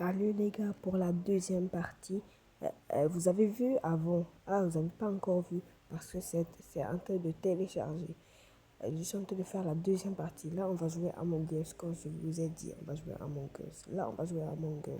Salut les gars pour la deuxième partie. Vous avez vu avant? Ah, vous n'avez pas encore vu parce que c'est en train de télécharger. Je suis en train de faire la deuxième partie. Là, on va jouer à Among Us. Comme je vous ai dit, on va jouer à Among Us. Là, on va jouer à Among Us.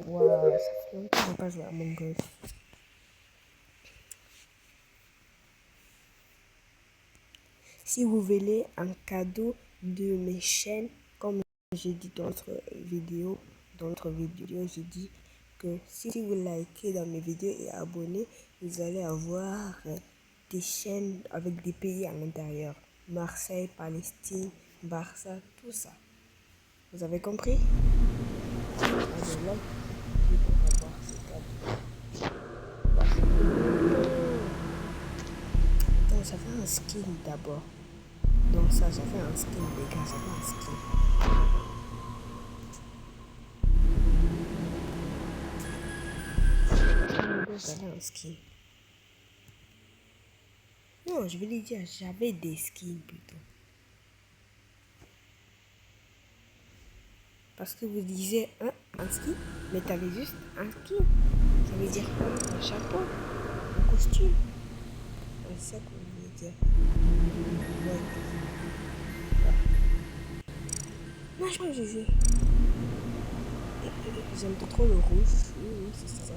Waouh, ça fait longtemps qu'on n'a pas joué à Among Us. Si vous voulez un cadeau de mes chaînes, comme j'ai dit dans notre vidéo, j'ai dit que si vous likez dans mes vidéos et abonnez, vous allez avoir des chaînes avec des pays à l'intérieur. Marseille, Palestine, Barça, tout ça. Vous avez compris? Allez, là, on va voir ce cadeau. Attends, ça fait un skin d'abord. Donc ça fait un skin, les gars, ça fait un skin. Ça fait un skin. Non, je vais lui dire, j'avais des skins plutôt. Parce que vous disiez un skin, mais t'avais juste un skin. Ça veut dire quoi? Un chapeau, un costume. C'est ça que vous voulez dire. Ouais. Non, je crois que j'ai. J'aime pas trop le rouge. Oui, c'est ça.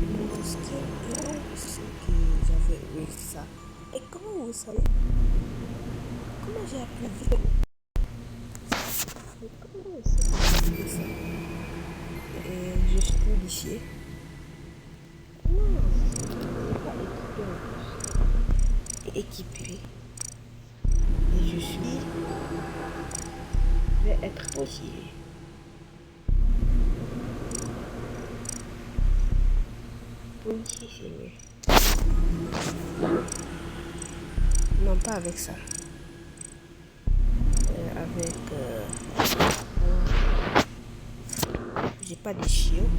Mon skin, c'est ce que j'avais. Oui, c'est ça. Et comment vous savez? Comment j'ai appris? Comment c'est ça? Je suis policier. Non, je ne pas équipé. Et je suis. Je vais être policier. Policier, c'est mieux. Non, pas avec ça. J'ai pas de chiots.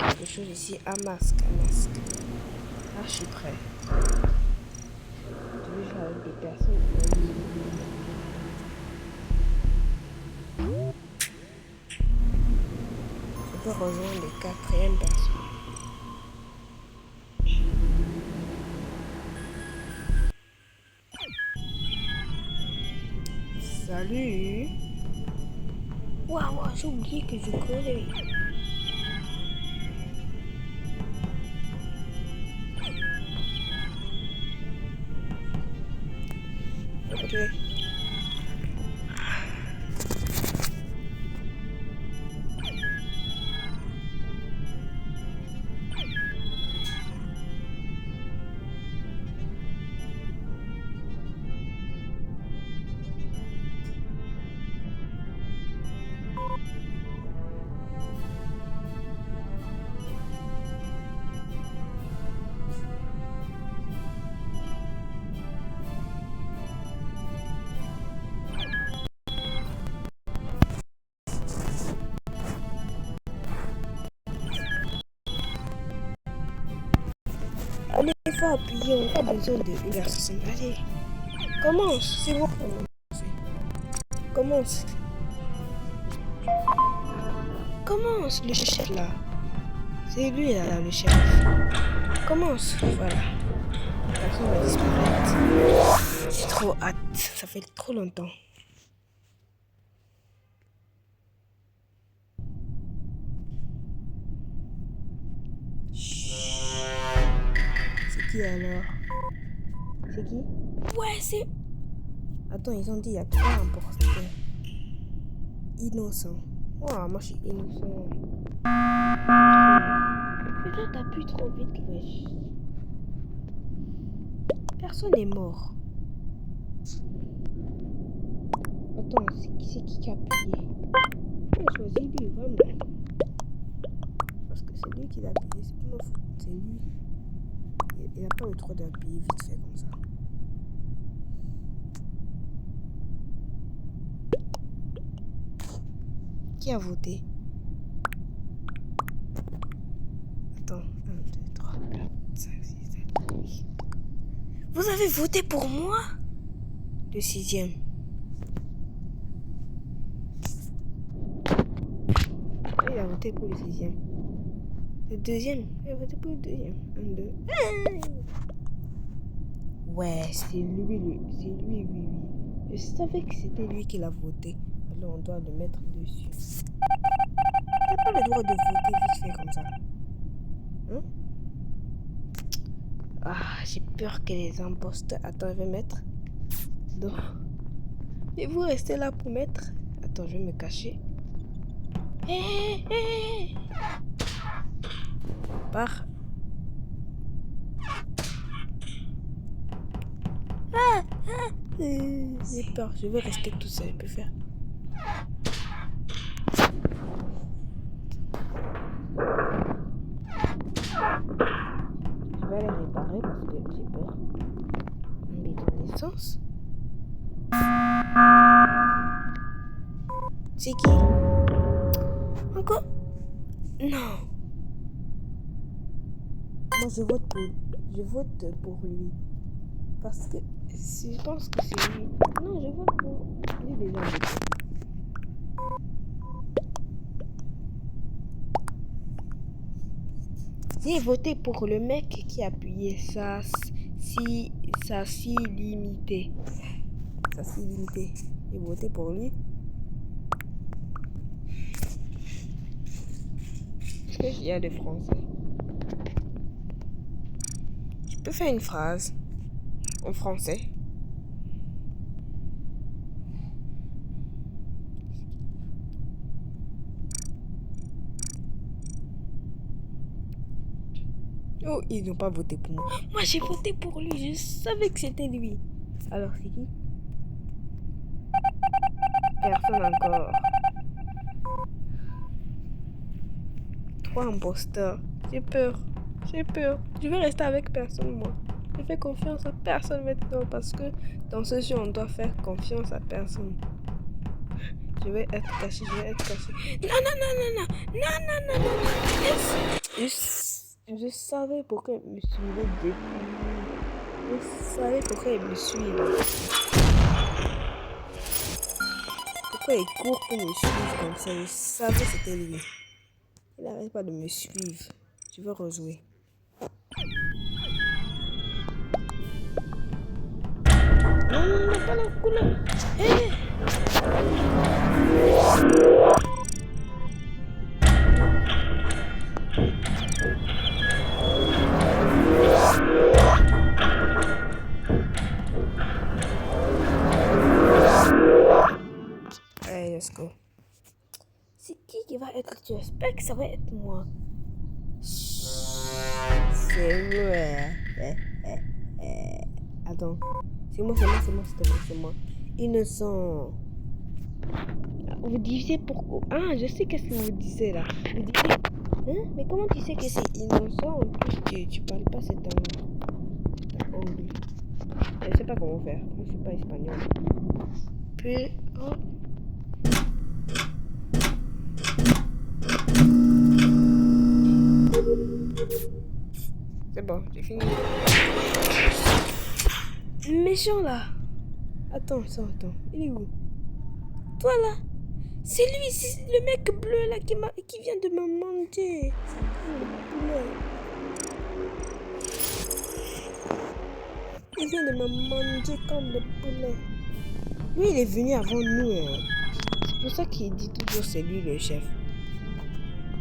Quelque chose ici, un masque. Là, je suis prêt. Je vais jouer avec des personnes. Je peux rejoindre les quatrième personne. Salut. Waouh, j'ai oublié que je connais. Ok. Allez, il faut appuyer, on n'a pas besoin de personne. Allez, commence, c'est bon. Commence. Commence, le chef là. C'est lui là, le chef. Commence, voilà. Personne va disparaître. J'ai trop hâte, ça fait trop longtemps. C'est qui alors? C'est qui? Ouais, c'est... Attends, ils ont dit il y a 3 imposteurs. Innocent. Oh, moi je suis innocent. Mais toi t'appuies trop vite, wesh. Personne n'est mort. Attends, c'est qui a appuyé? J'ai choisi lui, vraiment. Parce que c'est lui qui l'a appuyé, c'est pas ma faute, c'est lui. Il n'a pas le droit d'appuyer vite fait comme ça. Qui a voté? Attends, 1, 2, 3, 4, 5, 6, 7, 8. Vous avez voté pour moi? Le 6e. Il a voté pour le 6e. Le 2e. Il a voté pour le 2e. 1, 2. Ouais, c'est lui, c'est lui, oui. Je savais que c'était lui qui l'a voté. Alors on doit le mettre dessus. T'as pas le droit de voter vite fait comme ça. Hein? Ah, j'ai peur que les imposteurs... Attends, je vais mettre... Donc... Et vous restez là pour mettre... Attends, je vais me cacher. Hé. Pars. J'ai peur, je vais rester tout seul, je peux faire. Je vais aller réparer parce que j'ai peur. Un bidon d'essence. C'est qui? Encore? Non. Moi je vote pour lui. Parce que je pense que c'est lui. Non, je vote pour lui déjà. J'ai voté pour le mec qui appuyait ça si limité. Ça si limité. J'ai voté pour lui. Est-ce qu'il y a des Français? Je peux faire une phrase en français. Oh, ils n'ont pas voté pour moi. Moi, j'ai voté pour lui. Je savais que c'était lui. Alors, c'est qui? Personne encore. 3 imposteurs. J'ai peur. Je vais rester avec personne, moi. Je fais confiance à personne maintenant parce que dans ce jeu, on doit faire confiance à personne. Je vais être caché. Non. Je savais pourquoi il me suivait depuis. Je savais pourquoi il me suit là. Pourquoi il court pour me suivre comme ça? Je savais que c'était lui. Il n'arrête pas de me suivre. Je veux rejouer. Non, pas la couleur. Hé! Allez, let's go. C'est qui va être tué? J'espère que ça va être moi. C'est vrai. Attends. C'est moi. Innocent. Vous disiez pourquoi? Ah, je sais qu'est-ce que vous disiez là. Vous disiez... Hein? Mais comment tu sais que c'est innocent? En plus, tu parles pas cet angle. Je sais pas comment faire. Je suis pas espagnol. Puis... Oh. C'est bon, j'ai fini. Méchant là. Attends. Il est où? Toi là. C'est lui, c'est le mec bleu là qui vient de me manger. Il vient de me manger comme le poulet. Lui, il est venu avant nous. C'est pour ça qu'il dit toujours c'est lui le chef.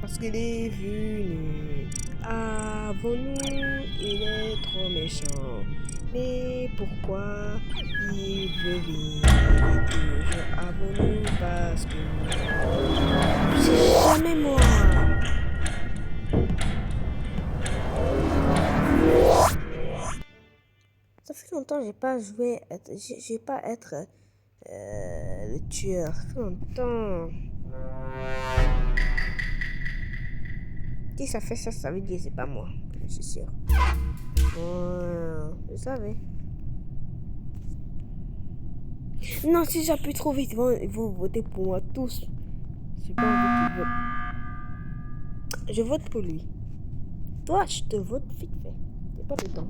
Parce qu'il est venu avant nous, il est trop méchant. Mais pourquoi il veut venir toujours avant nous? Parce que c'est jamais moi. Ça fait longtemps que j'ai pas joué, j'ai pas être le tueur. Ça fait longtemps. Si ça fait ça, ça veut dire c'est pas moi, je suis sûr. Je savais. Non, si j'appuie trop vite, vous votez pour moi tous. J'ai pas envie qu'ils votent. Je vote pour lui. Toi, je te vote vite fait. J'ai pas le temps.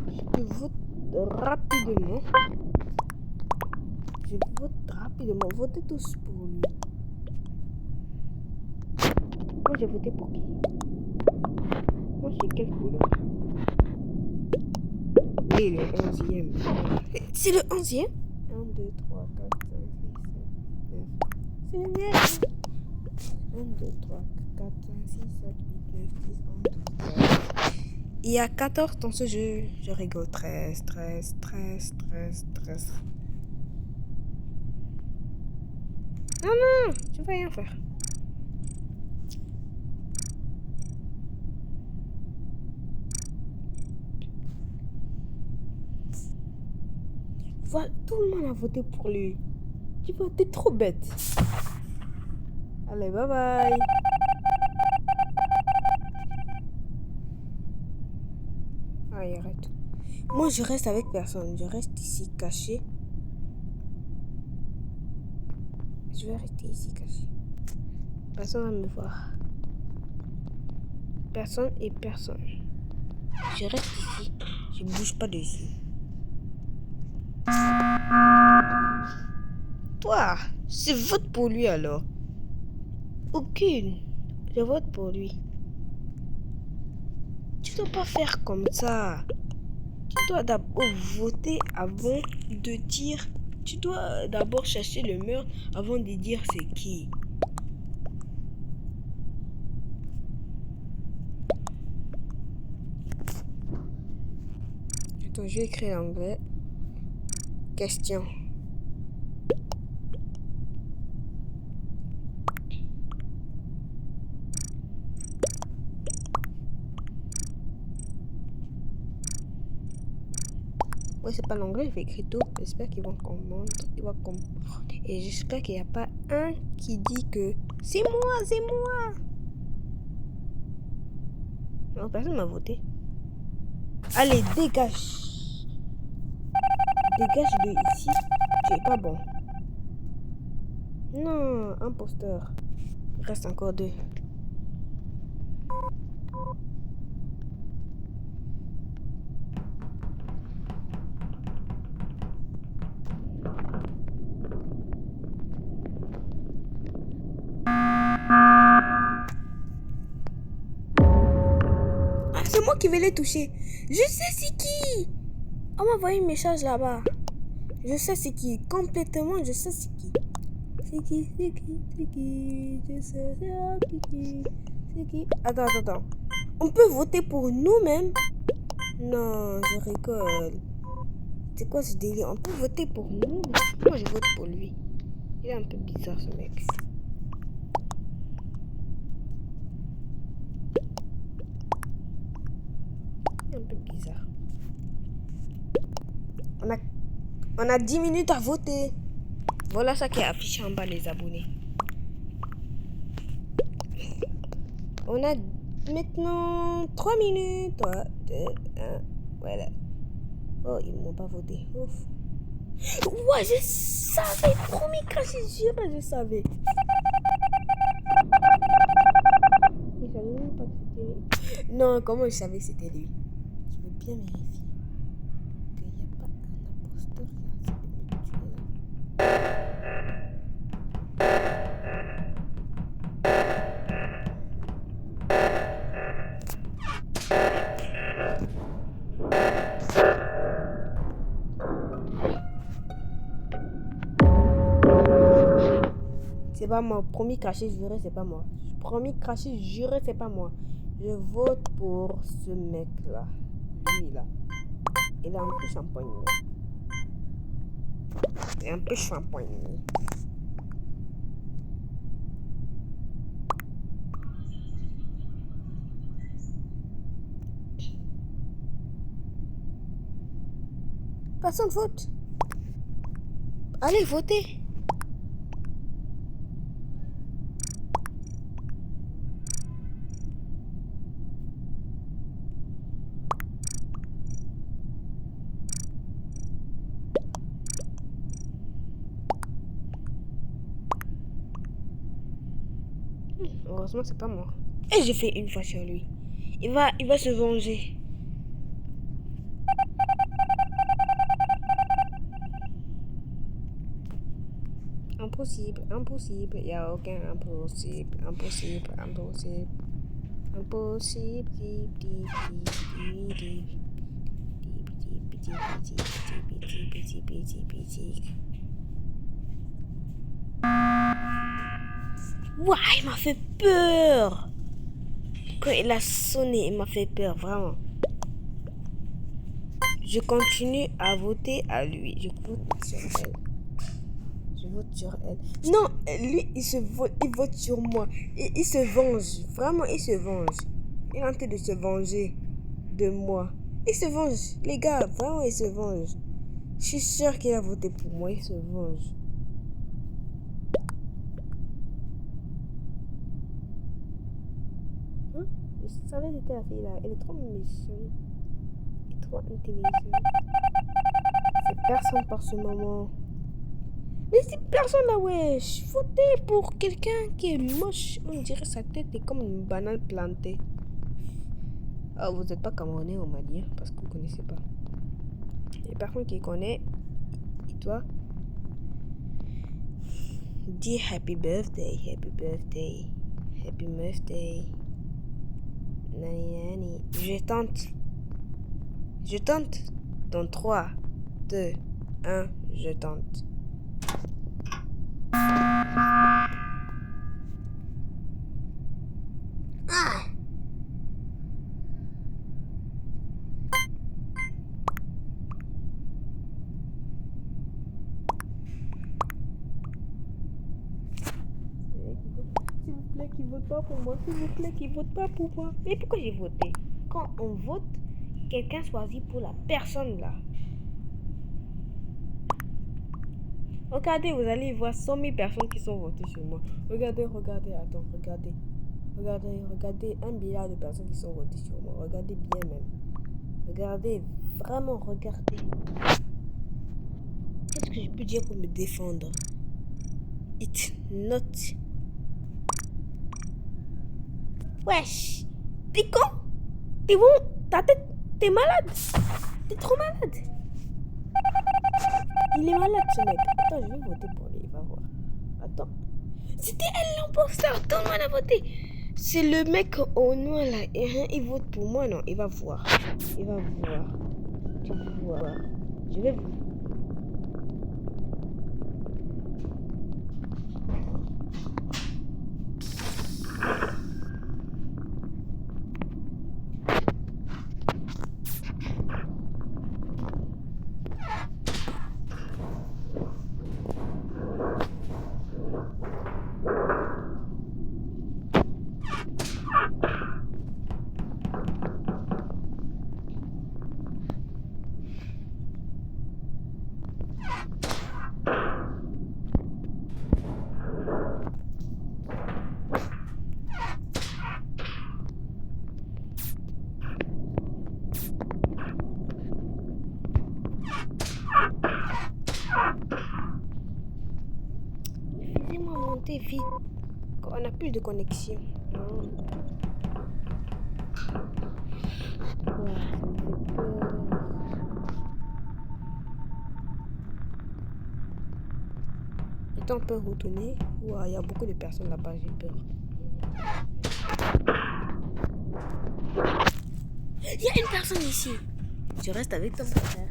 Je te vote rapidement. Je vote rapidement. Votez tous pour lui. Moi, j'ai voté pour qui? Moi, c'est quelle couleur? Et le 11e. C'est le 11e? 1, 2, 3, 4, 5, 6, 7, 8, 9. C'est le 9. 1, 2, 3, 4, 5, 6, 7, 8, 9, 10, 11, 12, 13. Il y a 14 dans ce jeu. Je rigole. 13, 13, 13, 13, 13. Non, non, je vais rien faire. Voilà, tout le monde a voté pour lui. Tu vois, t'es trop bête. Allez, bye bye. Allez, arrête. Moi, je reste avec personne. Je reste ici caché. Je vais rester ici caché. Personne va me voir. Personne et personne. Je reste ici. Je bouge pas d'ici. Toi, je vote pour lui alors. Aucune. Je vote pour lui. Tu dois pas faire comme ça. Tu dois d'abord voter avant de dire. Tu dois d'abord chercher le meurtre avant de dire c'est qui. Attends, je vais écrire en anglais. Question. Ouais, c'est pas l'anglais, je vais écrire tout. J'espère qu'ils vont comprendre. Ils vont comprendre. Et j'espère qu'il n'y a pas un qui dit que c'est moi, c'est moi. Non, personne m'a voté. Allez, dégage. Dégage de ici. Tu es pas bon. Non, imposteur. Il reste encore 2. Ah, c'est moi qui vais les toucher. Je sais c'est qui. On m'a envoyé un message là-bas. Je sais c'est qui. Complètement, je sais c'est qui. C'est qui, c'est qui, c'est qui. Je sais c'est qui. C'est qui. Attends. On peut voter pour nous-mêmes? Non, je rigole. C'est quoi ce délire? On peut voter pour nous? Moi, je vote pour lui. Il est un peu bizarre, ce mec. Il est un peu bizarre. On a 10 minutes à voter. Voilà ça qui est affiché en bas, les abonnés. On a maintenant 3 minutes. 3, 2, 1. Voilà. Oh, ils m'ont pas voté. Ouf. Ouais, je savais. Promis, caché, jure, je savais. Il savait même pas que c'était lui. Non, comment je savais que c'était lui? Je veux bien vérifier qu'il n'y a pas un imposteur qui a essayé de me tuer là. C'est pas moi. Promis, craché, juré, c'est pas moi. Promis, craché, juré, c'est pas moi. Je vote pour ce mec-là. Lui, là. Il est un peu champagné. Il est un peu champagné. Personne vote. Allez, votez. Heureusement, c'est pas moi. Et j'ai fait une fois sur lui. Il va se venger. Impossible, impossible. Il n'y a aucun impossible, impossible, impossible. Impossible. Ouah, il m'a fait peur. Quand il a sonné, il m'a fait peur, vraiment. Je continue à voter à lui. Je vote sur elle. Je vote sur elle. Non, lui, il vote sur moi. Il se venge. Vraiment, il se venge. Il est en train de se venger de moi. Il se venge. Les gars, vraiment, il se venge. Je suis sûre qu'il a voté pour moi. Il se venge. Hein? Je savais que c'était la fille là. Elle est trop méchante. Elle est trop intelligente. C'est personne par ce moment. Mais c'est personne là, wesh. Votez pour quelqu'un qui est moche. On dirait sa tête est comme une banane plantée. Ah, vous n'êtes pas Camerounais ou Malien parce que vous ne connaissez pas. Et par contre, qui connaît, et toi, dis happy birthday, happy birthday, happy birthday. Nani nani. Je tente. Dans 3, 2, 1, je tente. Ah! S'il vous plaît, qu'il vote pas pour moi. S'il vous plaît, qu'il vote pas pour moi. Mais pourquoi j'ai voté? Quand on vote, quelqu'un choisit pour la personne là. Regardez, vous allez voir 100 000 personnes qui sont votées sur moi. Regardez, attends, regardez. Regardez 1 milliard de personnes qui sont votées sur moi. Regardez bien même. Regardez, vraiment regardez. Qu'est-ce que je peux dire pour me défendre? It's not. Wesh, t'es con? T'es bon? Ta tête, t'es malade? T'es trop malade? Il est malade ce mec. Attends, je vais voter pour lui, il va voir. Attends. C'était elle l'imposteur, donne-moi la voter. C'est le mec au noir là. Il vote pour moi, non? Il va voir. Il va voir. Tu vas voir. Je vais vous. Fais-moi monter vite. On n'a plus de connexion. Non. Ouais, ça me fait peur. Attends, on peut retourner. Ouais, il y a beaucoup de personnes là-bas, j'ai peur. Il y a une personne ici. Je reste avec ton frère.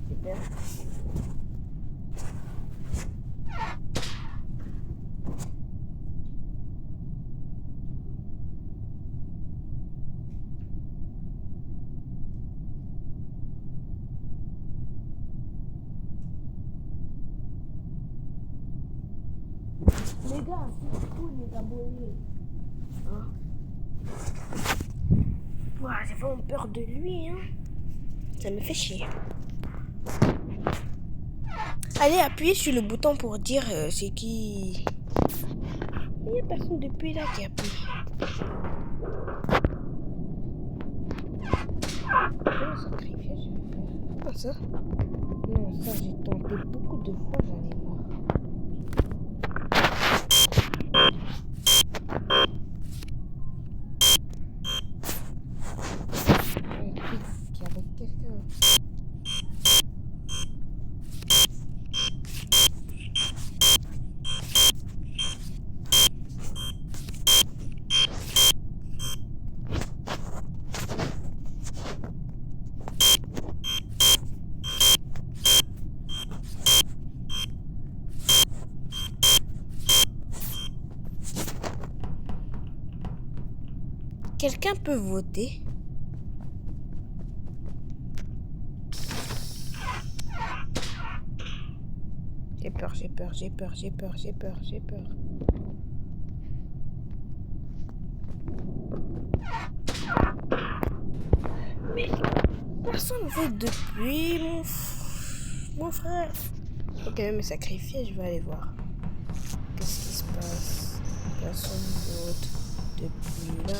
J'ai peur. Les gars, c'est pour les abonnés. Hein? Ouah, j'ai vraiment peur de lui, hein. Ça me fait chier. Allez, appuyez sur le bouton pour dire c'est qui. Il n'y a personne depuis là qui appuie. Je vais me sacrifier, je vais faire. Ah, ça? Non, ça, j'ai tenté beaucoup de fois, j'en ai marre. avec quelqu'un. Quelqu'un peut voter? J'ai peur, j'ai peur, j'ai peur, j'ai peur, j'ai peur, j'ai peur. Mais personne ne vote depuis mon frère. Ok, je vais me sacrifier, je vais aller voir. Qu'est-ce qui se passe? Personne ne vote depuis là.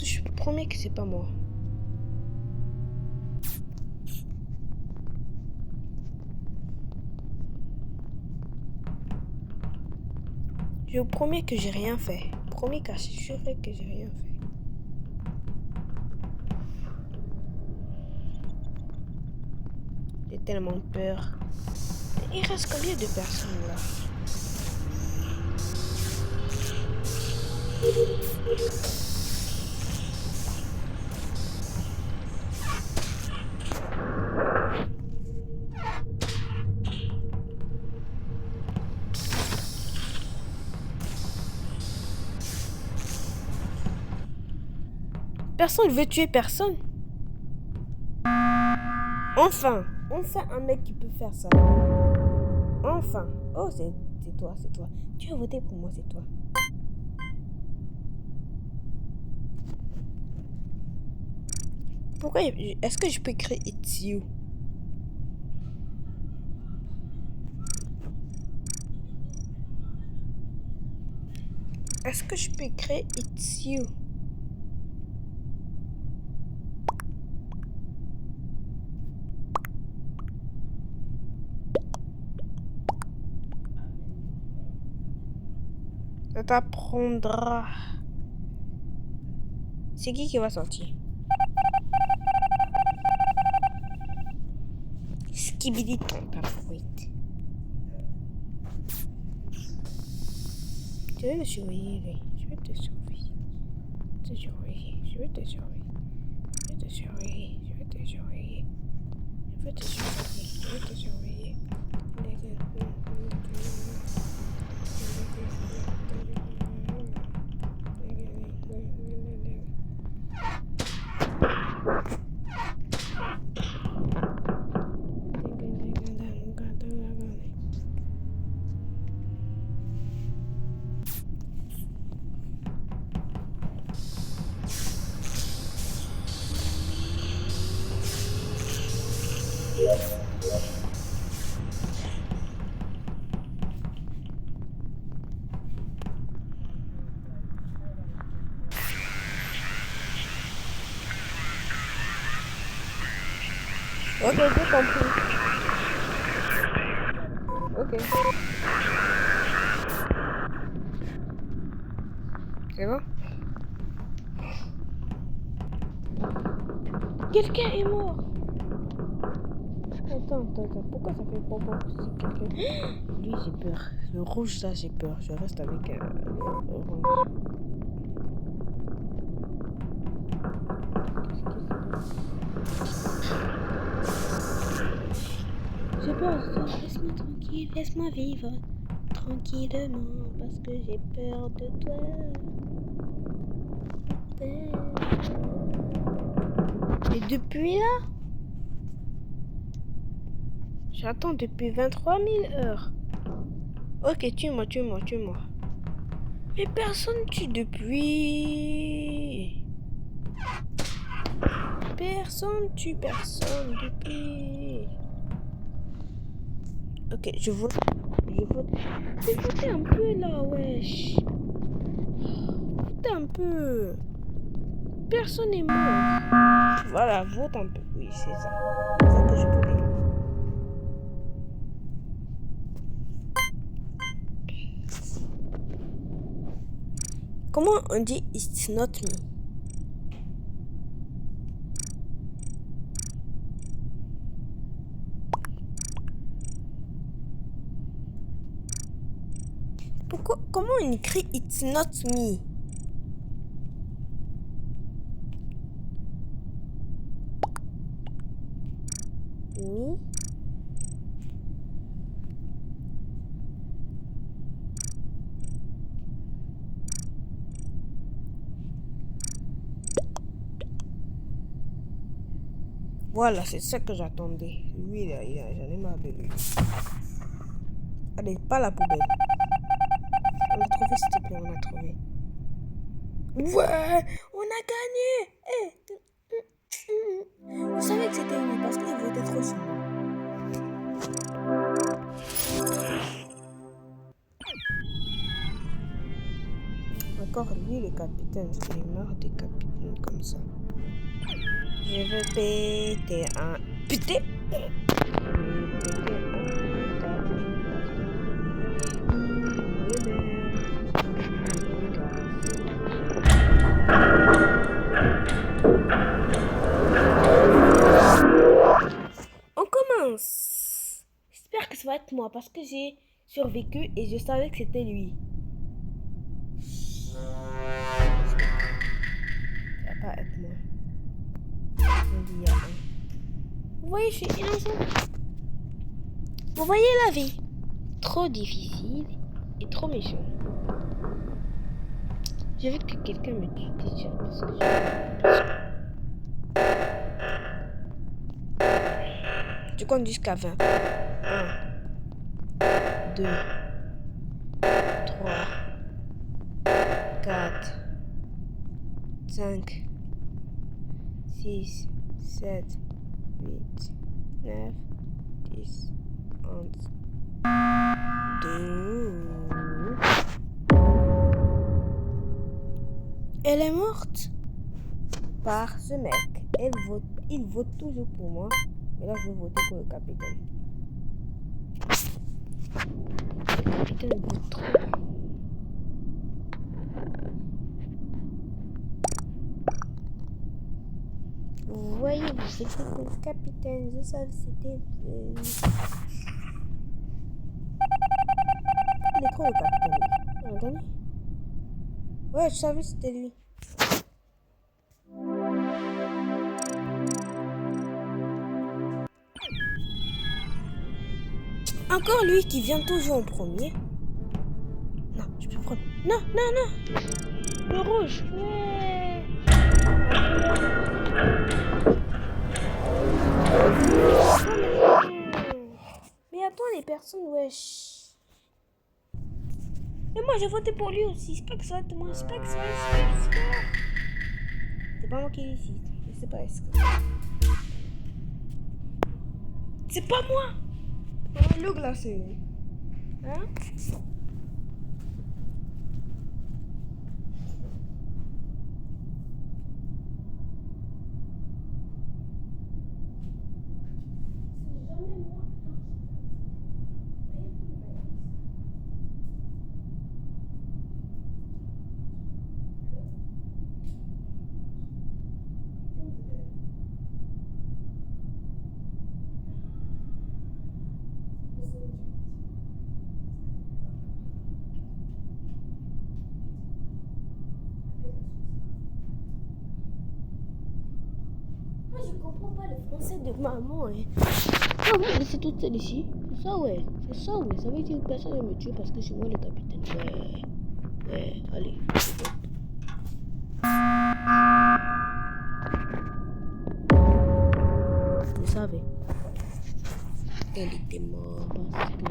Je promets que c'est pas moi. Je vous promets que j'ai rien fait. Promis qu'assuré que j'ai rien fait. J'ai tellement peur. Il reste combien de personnes là? Personne ne veut tuer personne. Enfin un mec qui peut faire ça. Enfin. Oh, c'est toi, c'est toi. Tu as voté pour moi, c'est toi. Pourquoi est-ce que je peux écrire It's you? Est-ce que je peux écrire It's you? Ça t'apprendra. C'est qui va sortir? Skibidi ton favorite. Tu veux me surveiller? Je vais te surveiller. Je vais te surveiller. Je vais te surveiller. Je vais te surveiller. Je vais te surveiller. Je vais te surveiller. Ok, j'ai compris. Ok. C'est bon? Quelqu'un est mort. Attends. Pourquoi ça fait pas bon si quelqu'un... Lui, j'ai peur. Le rouge, ça, j'ai peur. Je reste avec orange. J'ai peur de toi. Laisse-moi tranquille. Laisse-moi vivre tranquillement. Parce que j'ai peur de toi. Et depuis là, j'attends depuis 23 000 heures. Ok, tue-moi. Mais personne tue depuis. Personne tue personne depuis. Ok, je vote. Mais votez un peu là, wesh. Votez un peu. Personne n'est mort. Voilà, vote un peu. Oui, c'est ça. C'est ça que je voulais. Comment on dit it's not me? Comment on écrit it's not me? Me? Voilà, c'est ça que j'attendais. Lui, j'en ai marre de lui. Allez, pas la poubelle. On a trouvé, s'il te plaît, on a trouvé. Ouais, on a gagné. Vous savez que c'était lui parce qu'il votait trop sur moi. Encore lui, le capitaine. J'ai marre des capitaines comme ça. Je veux péter un... Péter. On commence. J'espère que ça va être moi parce que j'ai survécu et je savais que c'était lui. Ça va pas être moi. Vous voyez, je suis innocent. Vous voyez la vie. Trop difficile et trop méchant. J'ai vu que quelqu'un me tue déjà parce que je compte jusqu'à 20. 1, 2, 3, 4, 5, 6, 7, 8, 9, 10, 11, 12. Elle est morte par ce mec. Il vote toujours pour moi. Mais là, je vais voter pour le capitaine. Le capitaine vote trop. Vous voyez, c'était le capitaine. Je savais que c'était... Il est trop le capitaine. On a gagné. Ouais, je savais que c'était lui. Encore lui qui vient toujours en premier. Non, je peux prendre. Non, non, non. Le rouge. Ouais. Mais attends, les personnes, wesh. Et moi, j'ai voté pour lui aussi. C'est pas que ça va être moi. C'est pas que ça va être moi. C'est pas moi qui décide. C'est pas est-ce que... C'est pas moi. Oh, le glacé. Hein? Moi, je comprends pas le français de maman. Hein. Ah oui, mais c'est toute celle ici. C'est ça, ouais. C'est ça, ouais. Ça veut dire que personne ne me tue parce que c'est moi le capitaine. Ouais. Ouais, allez. Vous savez. Elle était morte parce que...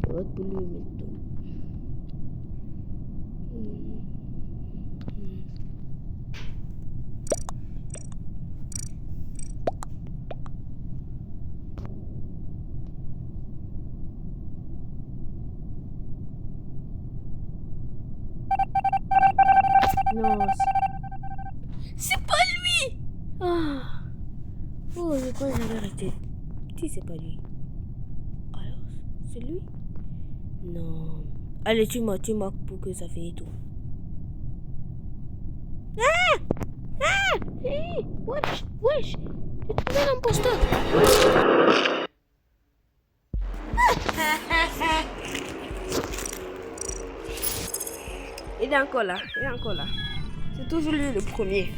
Je vote pour lui maintenant. Non, c'est pas lui. Ah. Oh, je crois que j'avais arrêté. Si c'est pas lui. Alors, c'est lui? Non. Allez, tu marques pour que ça finisse tout. Ah! Ah! Hey! Wesh! Wesh! J'ai trouvé l'imposteur! Il est encore là. Il est encore là. C'est toujours lui le premier.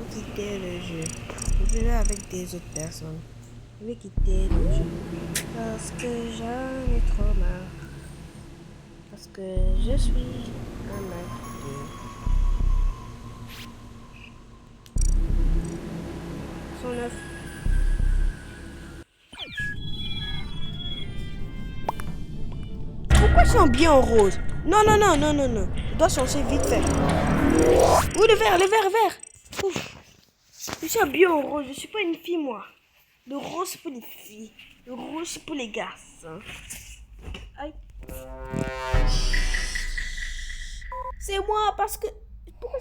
Quitter le jeu. Je vais avec des autres personnes. Je vais quitter le jeu. Parce que j'en ai trop marre. Parce que je suis un acteur. 109. Pourquoi je suis habillée en rose? Non, non, non, non, non, non. Je dois changer vite fait. Oui, le vert, le vert, le vert. Ouf. Je suis habillée en rose. Je suis pas une fille, moi. Le rose, c'est pour les filles. Le rouge, c'est pour les garçons. Aïe. C'est moi, parce que... Pourquoi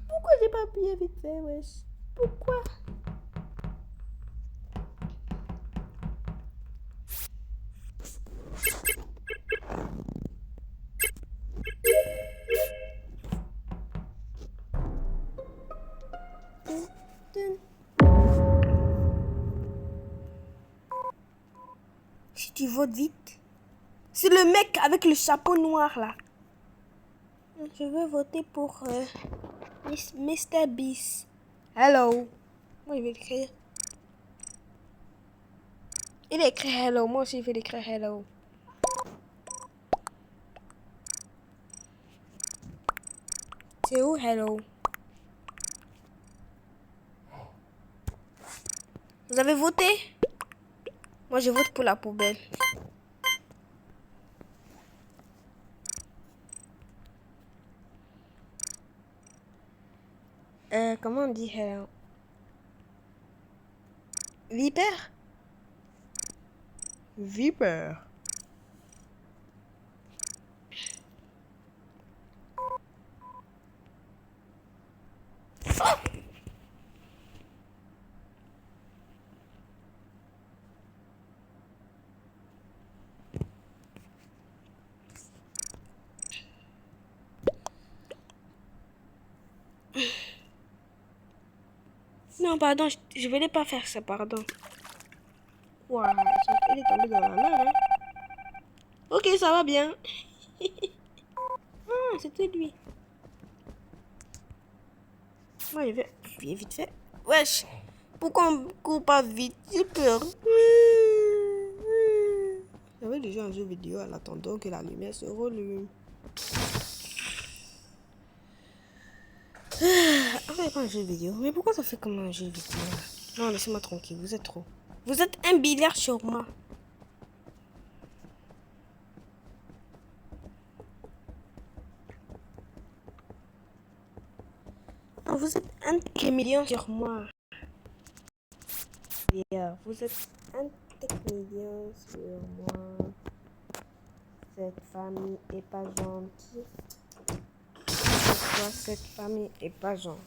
pourquoi j'ai pas appuyé vite fait, wesh? Pourquoi? Si tu votes vite, c'est le mec avec le chapeau noir là. Je veux voter pour Mr. Beast. Hello. Moi, je vais l'écrire. Il écrit hello. Moi aussi, je vais l'écrire hello. C'est où hello? Vous avez voté? Moi, je vote pour la poubelle. Comment on dit hello? Viper? Viper. Non, pardon, je voulais pas faire ça, pardon. Waouh, il est tombé dans la lave, hein. Ok, ça va bien. Ah, c'était lui. Moi, je vais vite fait. Wesh, pourquoi on court pas vite? J'ai peur. J'avais déjà un jeu vidéo en attendant que la lumière se rallume. Ah, ouais, pas un jeu vidéo. Mais pourquoi ça fait comme un jeu vidéo? Non, laissez-moi tranquille, vous êtes trop. Vous êtes un billard sur moi. Non, vous êtes un témélion sur moi. Yeah, vous êtes un témélion sur moi. Cette famille est pas gentille. Pourquoi cette famille est pas gentille?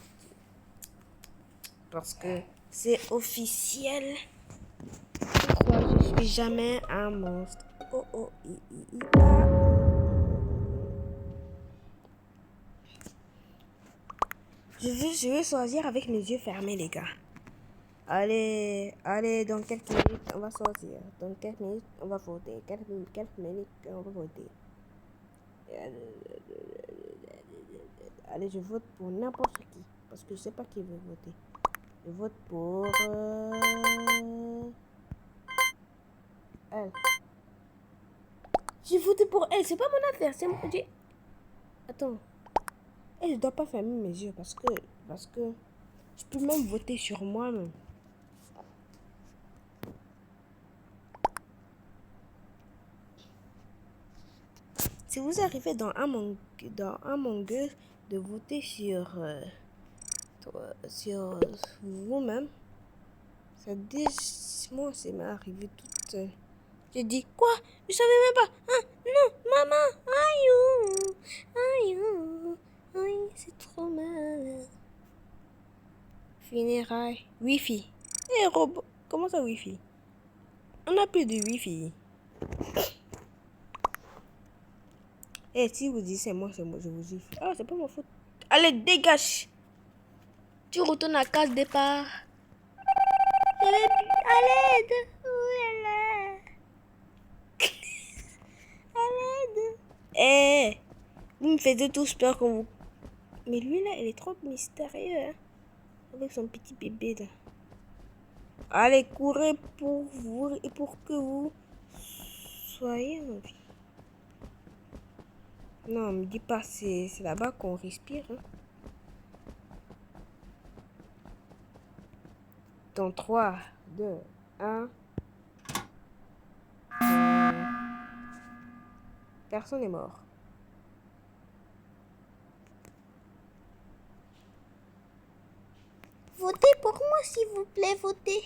Parce que c'est officiel. Pourquoi je suis jamais un monstre? Oh oh ah. Je vais choisir avec mes yeux fermés, les gars. Allez, allez, dans quelques minutes, on va choisir. Dans quelques minutes, on va voter. Quelques minutes, on va voter. Allez, je vote pour n'importe qui. Parce que je sais pas qui veut voter. Je vote pour... elle. J'ai voté pour elle. C'est pas mon affaire. C'est mon... Attends. Et je dois pas fermer mes yeux parce que je peux même voter sur moi-même. Si vous arrivez dans Among Us de voter sur sur vous-même. Moi, c'est m'est arrivé toute seule. J'ai dit quoi? Je savais même pas. Ah, non, maman. Aïe, aïe, aïe, c'est trop mal. Funérailles. Wi-Fi. Eh, robot. Comment ça, Wi-Fi? On n'a plus de Wi-Fi. Eh, si vous dites c'est moi, je vous dis. Ah, c'est pas ma faute. Allez, dégage. Tu retournes à case départ. À l'aide. Oh là là. À l'aide. Eh, vous me faites tous peur quand vous... Mais lui là, il est trop mystérieux. Hein? Avec son petit bébé là. Allez, courez pour vous et pour que vous soyez en vie. Non, me dis pas, c'est là-bas qu'on respire. Hein? Dans 3, 2, 1. Personne n'est mort. Votez pour moi, s'il vous plaît, votez.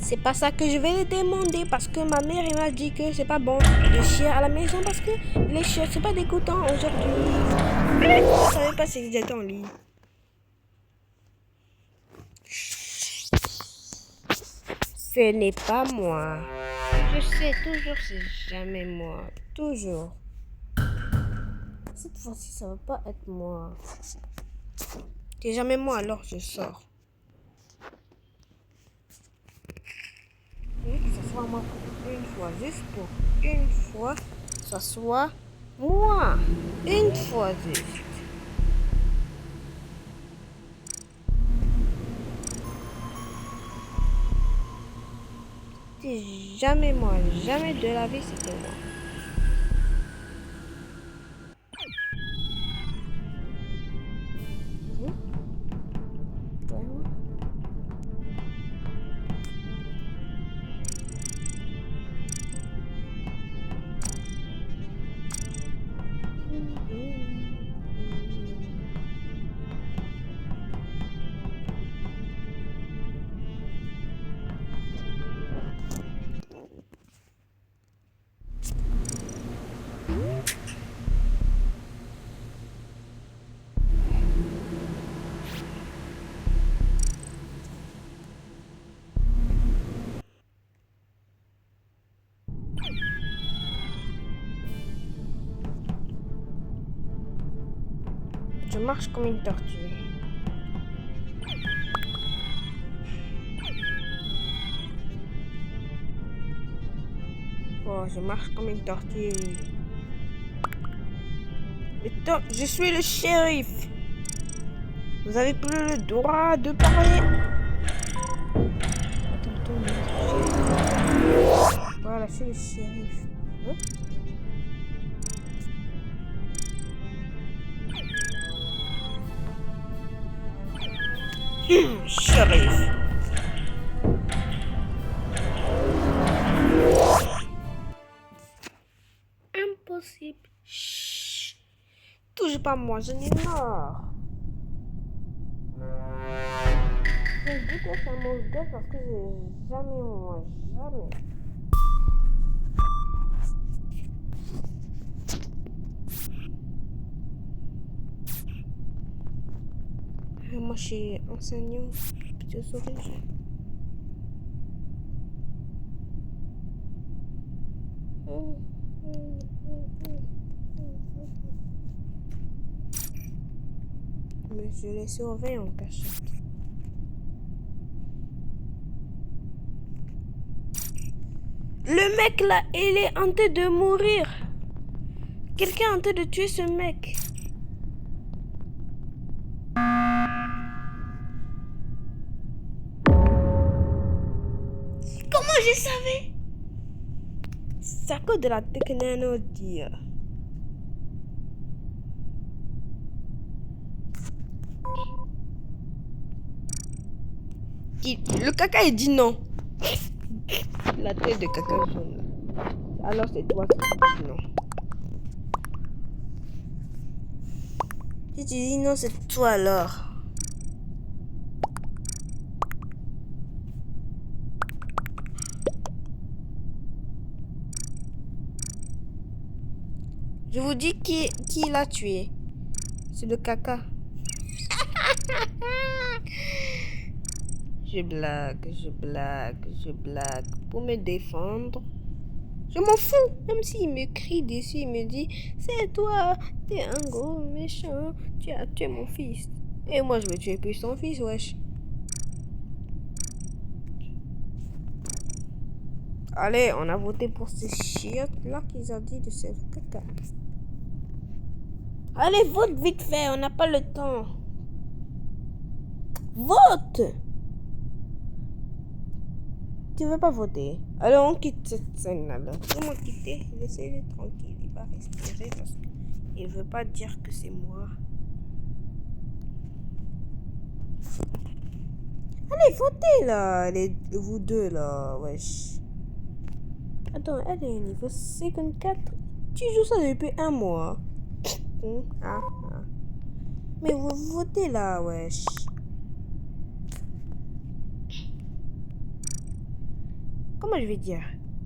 C'est pas ça que je vais les demander parce que ma mère elle m'a dit que c'est pas bon de chier à la maison parce que les chiens c'est pas dégoûtant aujourd'hui. Je savais pas si j'étais en lit. Ce n'est pas moi. Je sais toujours c'est jamais moi. Toujours. Cette fois-ci ça va pas être moi. C'est jamais moi alors je sors. Que ce soit moi pour une fois, juste pour une fois, ça soit moi. Une fois juste. C'est jamais moi, jamais de la vie c'était moi. Je marche comme une tortue. Oh, Non, je marche comme une tortue. Je suis le shérif. Vous avez plus le droit de parler. Voilà, je suis le shérif. Hein? Shérif. Impossible. Chut. Touche pas moi, je n'ai marre. Je déteste un mot d'œuf parce que j'ai jamais mangé. Jamais. Moi, je suis enseignant. Je saurais. Mais je les surveille en cachette. Le mec là, il est en train de mourir. Quelqu'un est en train de tuer ce mec. Comment je savais? C'est à cause de la technologie. Le caca il dit non. La tête de caca jaune. Alors c'est toi qui dis non. Si tu dis non, c'est toi alors. Je vous dis qui l'a tué. C'est le caca. Je blague. Pour me défendre. Je m'en fous. Même s'il me crie dessus, il me dit c'est toi, t'es un gros méchant, tu as tué mon fils. Et moi je vais tuer plus son fils, wesh. Allez, on a voté pour ces chiottes là qu'ils ont dit de se caca. Allez, vote vite fait, on n'a pas le temps. Vote! Tu veux pas voter? Alors on quitte cette scène là. Comment quitter? Laissez-le tranquille, il va respirer parce qu'il veut pas dire que c'est moi. Allez, votez là, vous deux là, wesh. Attends, elle est niveau 54. Tu joues ça depuis un mois. Mais vous votez là, wesh. Comment je vais dire?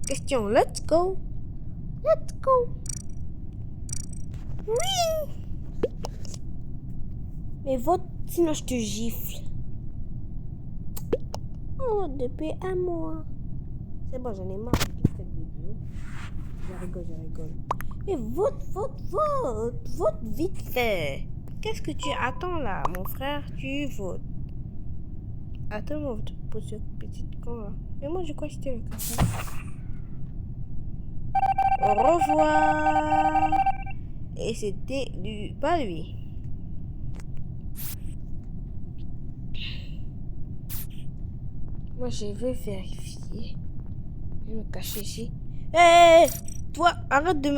Question, let's go. Let's go. Oui. Mais vote, sinon je te gifle. Oh, depuis un mois. C'est bon, j'en ai marre de cette vidéo. Je rigole. Mais vote vite fait. Qu'est-ce que tu attends là, mon frère? Tu votes. Attends-moi pour ce petit con là. Mais moi je crois que c'était le cas. Au revoir. Et c'était pas lui. Moi je vais vérifier. Je vais me cacher ici. Hé, toi, arrête de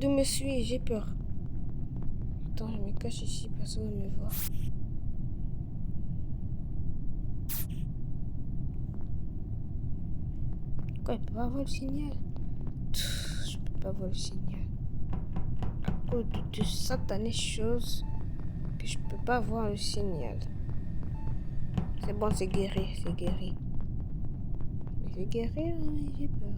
me suivre, j'ai peur. Attends, je me cache ici, personne ne me voit. Quoi, je peux pas voir le signal? Je peux pas voir le signal. À cause de satanées choses que je peux pas voir le signal. C'est bon, c'est guéri. Mais c'est guéri, mais j'ai peur.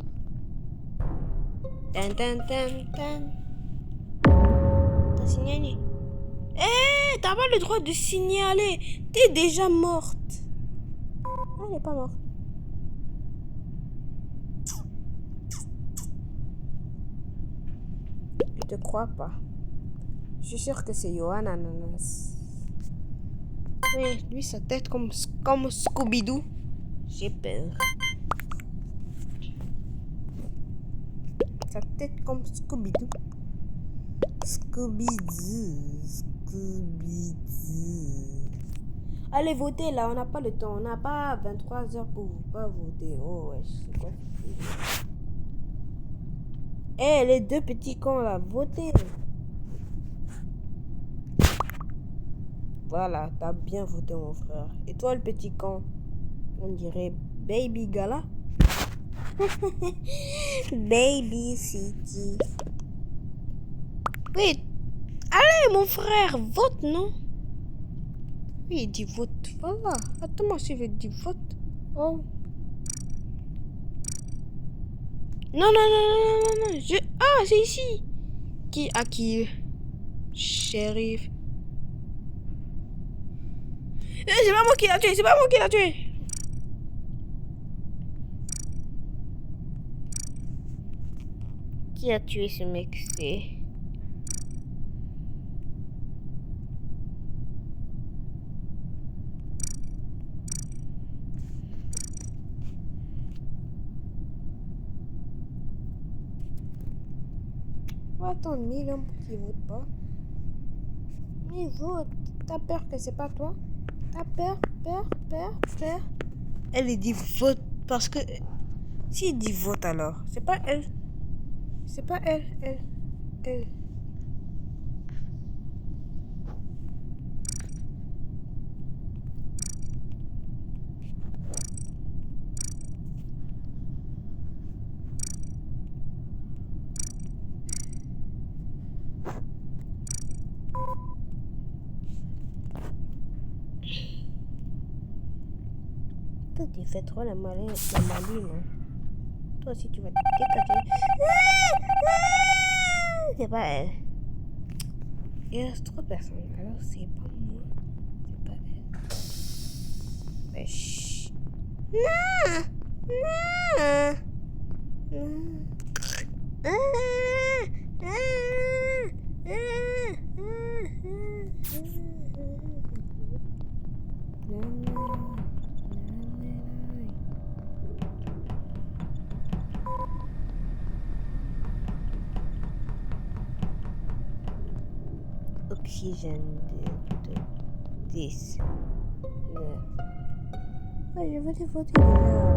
T'as signalé? Hé, t'as pas le droit de signaler. T'es déjà morte. Ah, elle est pas morte. Je te crois pas. Je suis sûre que c'est Johan Ananas. Oui, lui, sa tête comme Scooby-Doo. J'ai peur. sa tête comme Scooby-Doo. Scooby-Doo. Scooby-Doo. Allez voter là, on n'a pas le temps. On n'a pas 23 heures pour pas voter. Oh ouais, c'est quoi? Eh, les deux petits cons là, votez. Voilà, t'as bien voté mon frère. Et toi le petit con? On dirait Baby Gala. Baby City. Oui, allez mon frère, vote non? Oui, il dit vote. Voilà. Attends, moi je vais dire vote. Oh. Non, non, non, non, non, non. Ah, c'est ici. Qui a qui? Shérif. C'est pas moi qui l'a tué, c'est pas moi qui l'a tué. Qui a tué ce mec? C'est... On va attendre 1000 ans pour qu'il vote pas. Mais vote. T'as peur que c'est pas toi? T'as peur? Elle dit vote parce que... S'il dit vote alors, c'est pas elle. C'est pas elle. Toi, tu fais trop la maline. Hein. Toi aussi, tu vas te décaler. C'est pas elle. Il reste 3 personnes. Alors, c'est pas moi. C'est pas elle. Mais chut. Non. Oxygène de 10. 9. Ouais, je vais voter déjà.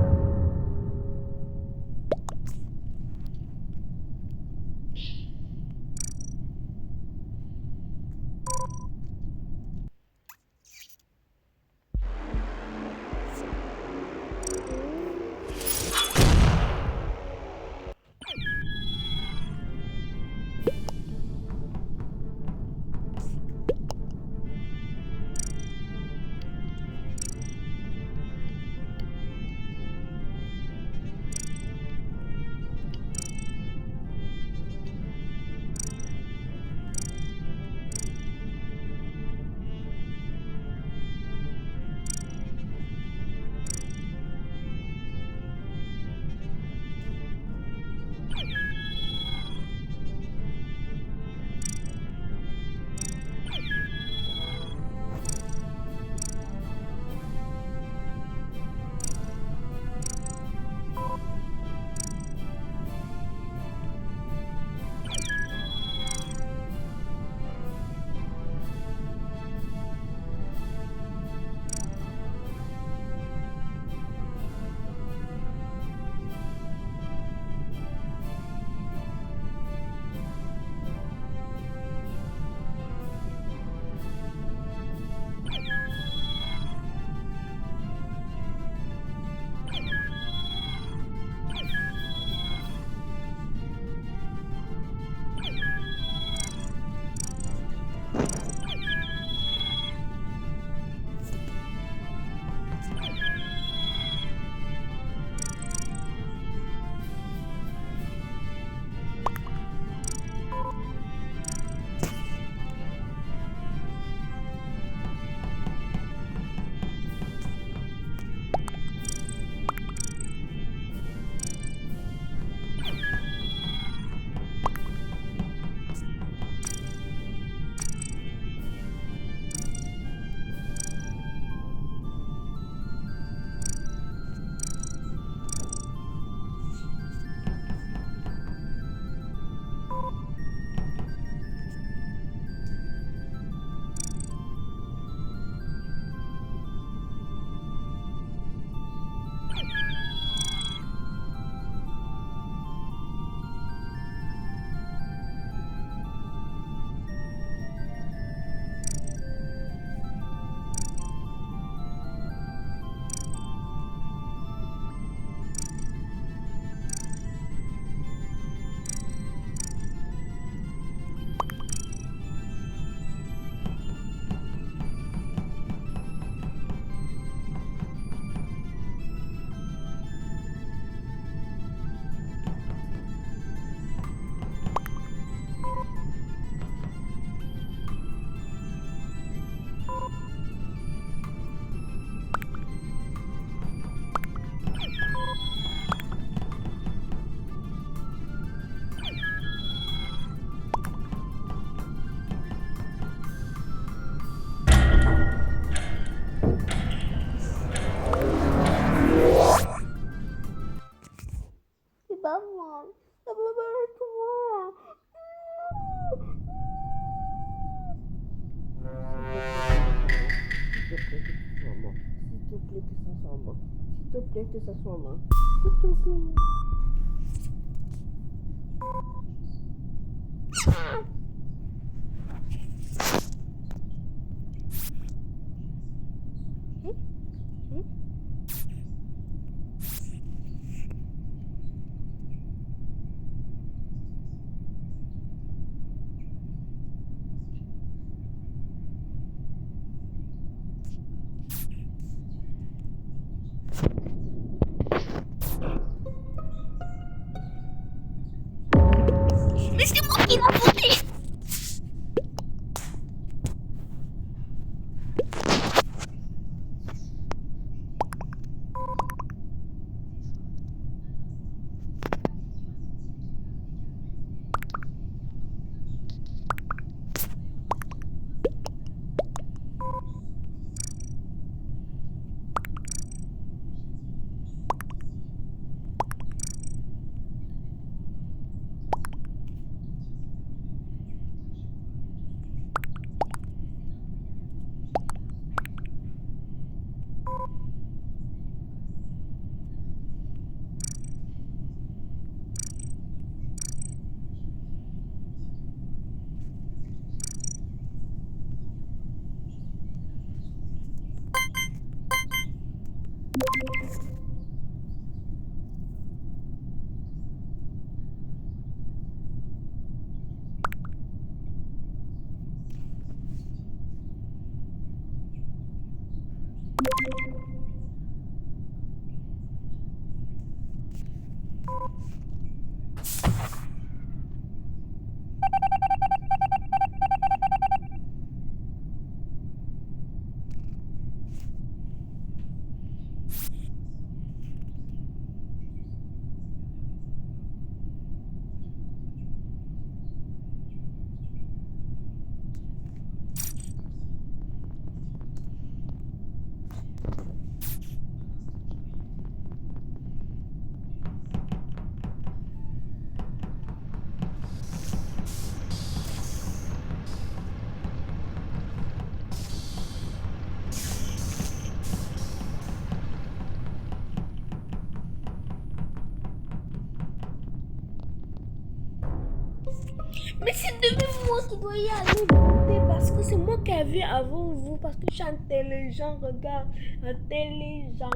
te plaît, que ça soit moi. S'il te plaît, que ça soit moi. S'il te plaît, que ça soit moi. S'il te plaît. Mais c'est moi qui l'ai voté. Mais c'est devenu moi qui dois y aller voter parce que c'est moi qui ai vu avant vous, parce que je suis intelligent, regarde, intelligent.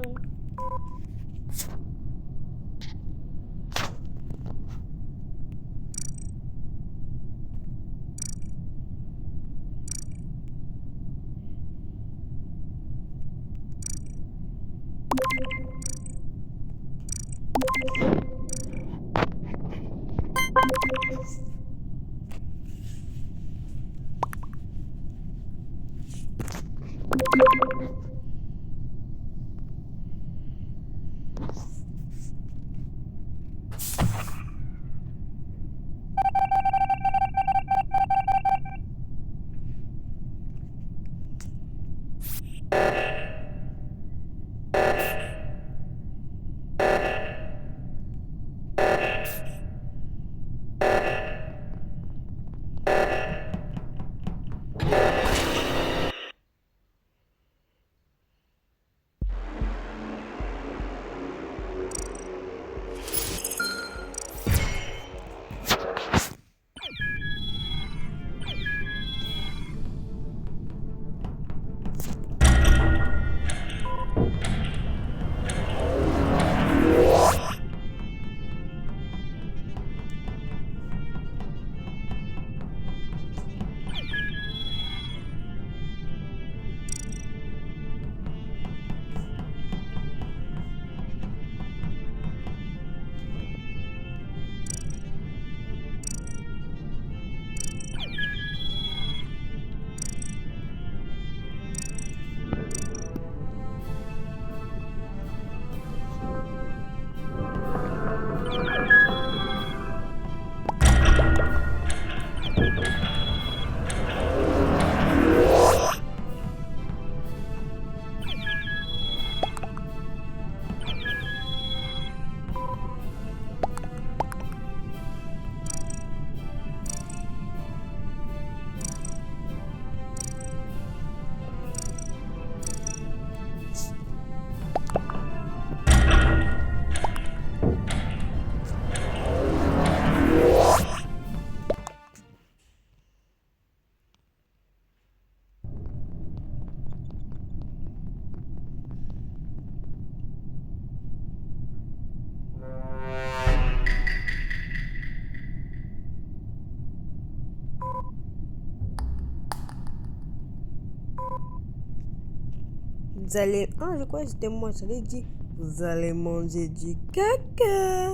Vous allez... Ah, je crois que c'était moi, j'allais dire, vous allez manger du caca.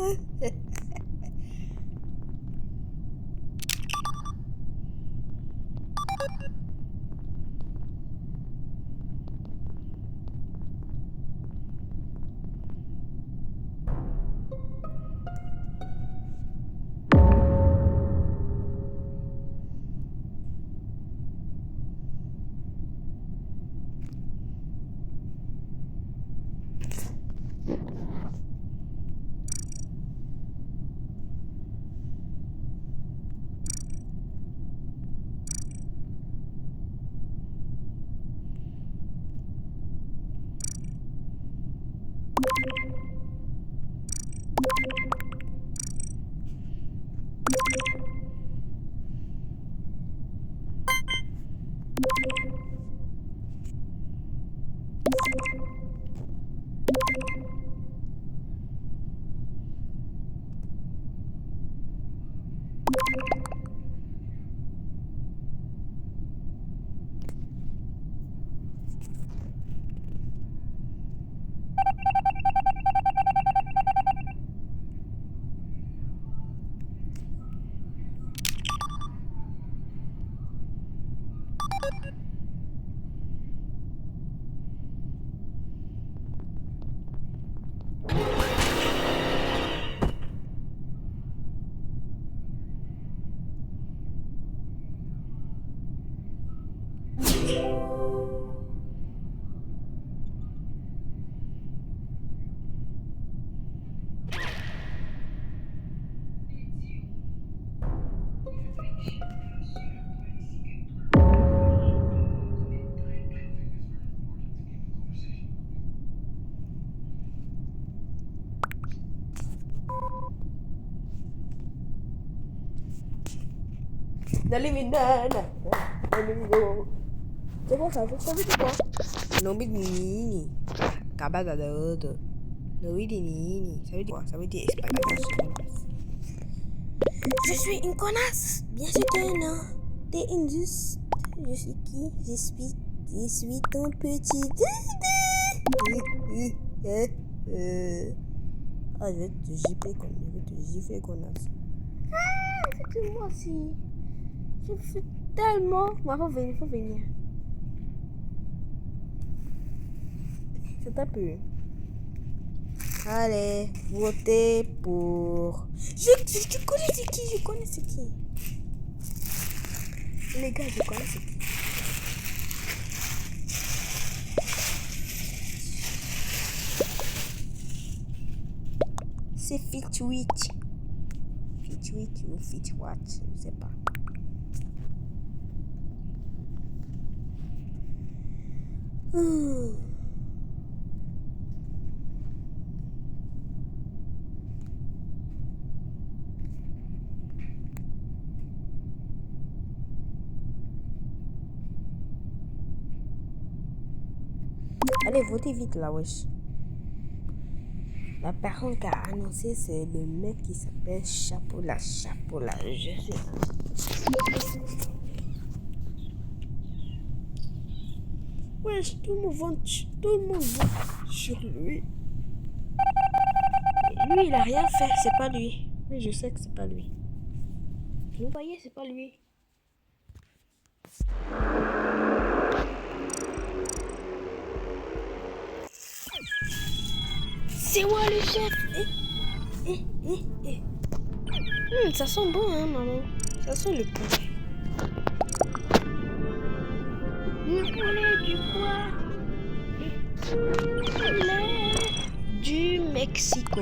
Dali midana. C'est quoi ça? Ça veut dire quoi? Non, mais nini. Cabada de autre. Non, mais nini. Ça veut dire quoi? Ça veut dire espagnol. Je suis une connasse. Bien sûr que non. T'es injuste. Je suis qui? Je suis ton petit Ah, je vais te gifler, connasse. Ah, c'est que moi aussi. Je fais tellement. Mais faut venir. C'est un peu. Allez, votez pour... Je connais c'est qui. Les gars, je connais c'est qui. C'est Fitwitch. Fitwitch ou Fitwatch, je sais pas. Allez, votez vite là, wesh. La personne qui a annoncé, c'est le mec qui s'appelle Chapoula. Je sais. Wesh, tout le monde vote sur lui. Lui, il a rien fait, c'est pas lui. Oui, je sais que c'est pas lui. Vous voyez, c'est pas lui. C'est moi le chef. Ça sent bon, hein, maman. Ça sent le poulet. Le poulet du quoi? Le poulet du Mexico.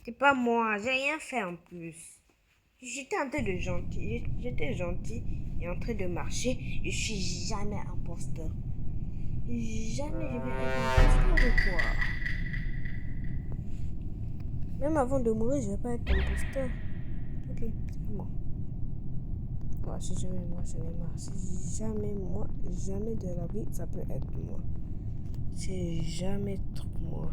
C'est pas moi, j'ai rien fait en plus. J'étais gentil et en train de marcher. Je suis jamais imposteur. jamais je vais être imposteur ou quoi? Même avant de mourir, je vais pas être imposteur. Ok, c'est moi. Moi, si jamais moi, j'en ai marre. Si jamais moi, jamais de la vie, ça peut être moi. C'est jamais trop moi.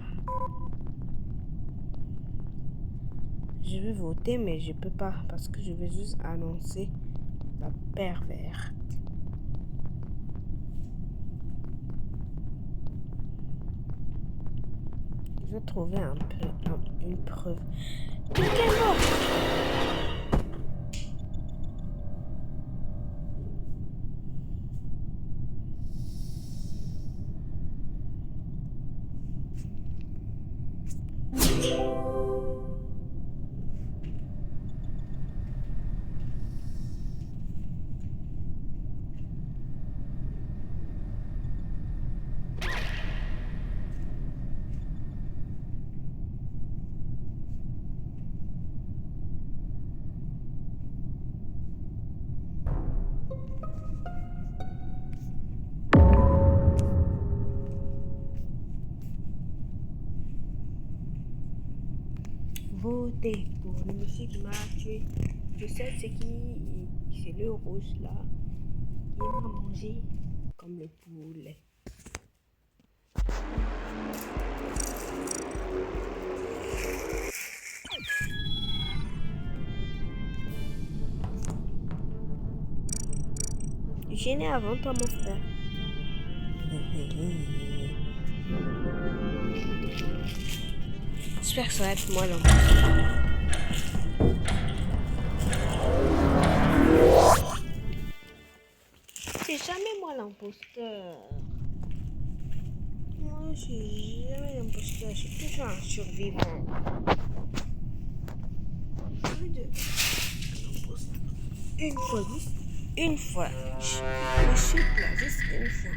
Je vais voter, mais je peux pas parce que je vais juste annoncer la perverte. Je vais trouver un peu une preuve. Quelqu'un est mort. Votez pour le monsieur qui m'a tué. Je sais c'est qui. C'est le rouge là. Il m'a mangé comme le poulet. J'ai né avant toi, mon frère. J'espère que ça va être moi là. C'est jamais moi l'imposteur. Moi, je suis jamais l'imposteur. Je suis toujours un survivant. Une fois, juste une fois. Je suis là, juste une fois.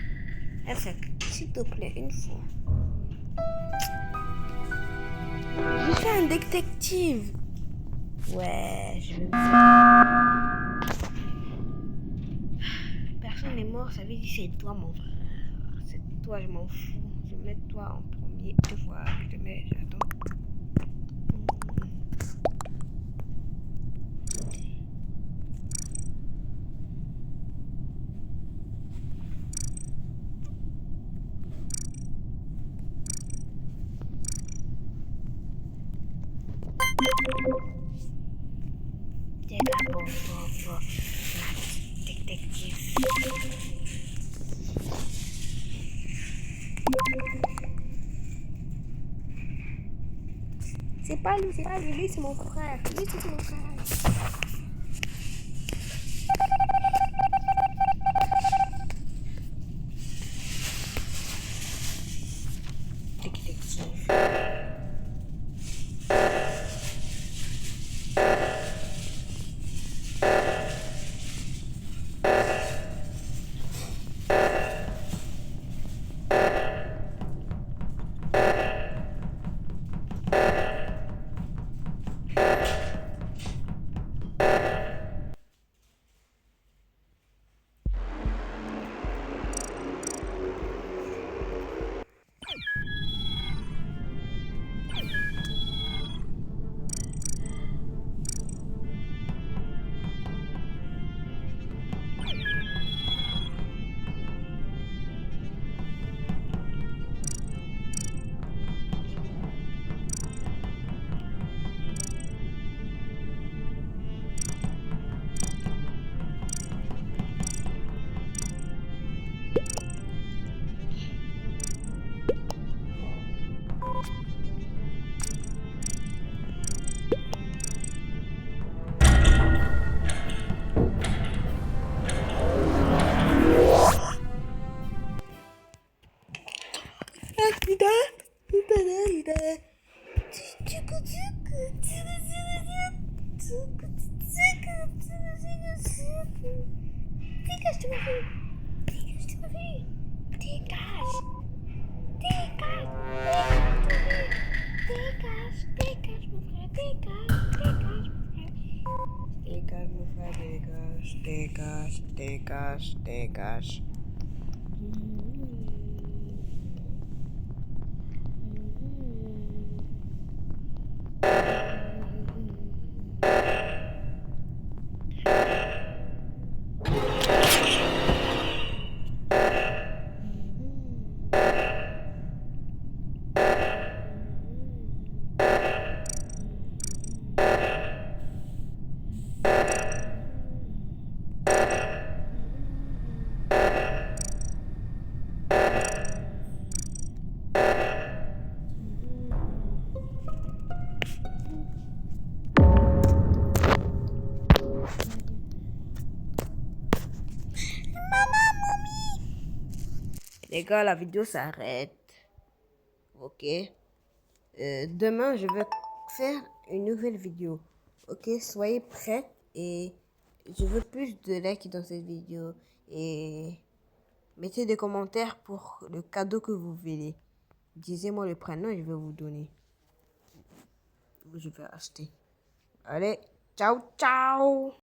Enfin, s'il te plaît, une fois. Je suis un détective. Ouais, je vais me faire. Personne n'est mort, ça veut dire c'est toi mon frère. C'est toi, je m'en fous. Je mets toi en premier. Voilà, je te mets, j'attends. Détective. C'est pas lui, lui c'est mon frère. Lui c'est mon frère. Détective. Dégage. Les gars, la vidéo s'arrête. Ok. Demain, je vais faire une nouvelle vidéo. Ok, soyez prêts et je veux plus de likes dans cette vidéo. Et mettez des commentaires pour le cadeau que vous voulez. Disez-moi le prénom, je vais vous donner. Je vais acheter. Allez, ciao, ciao!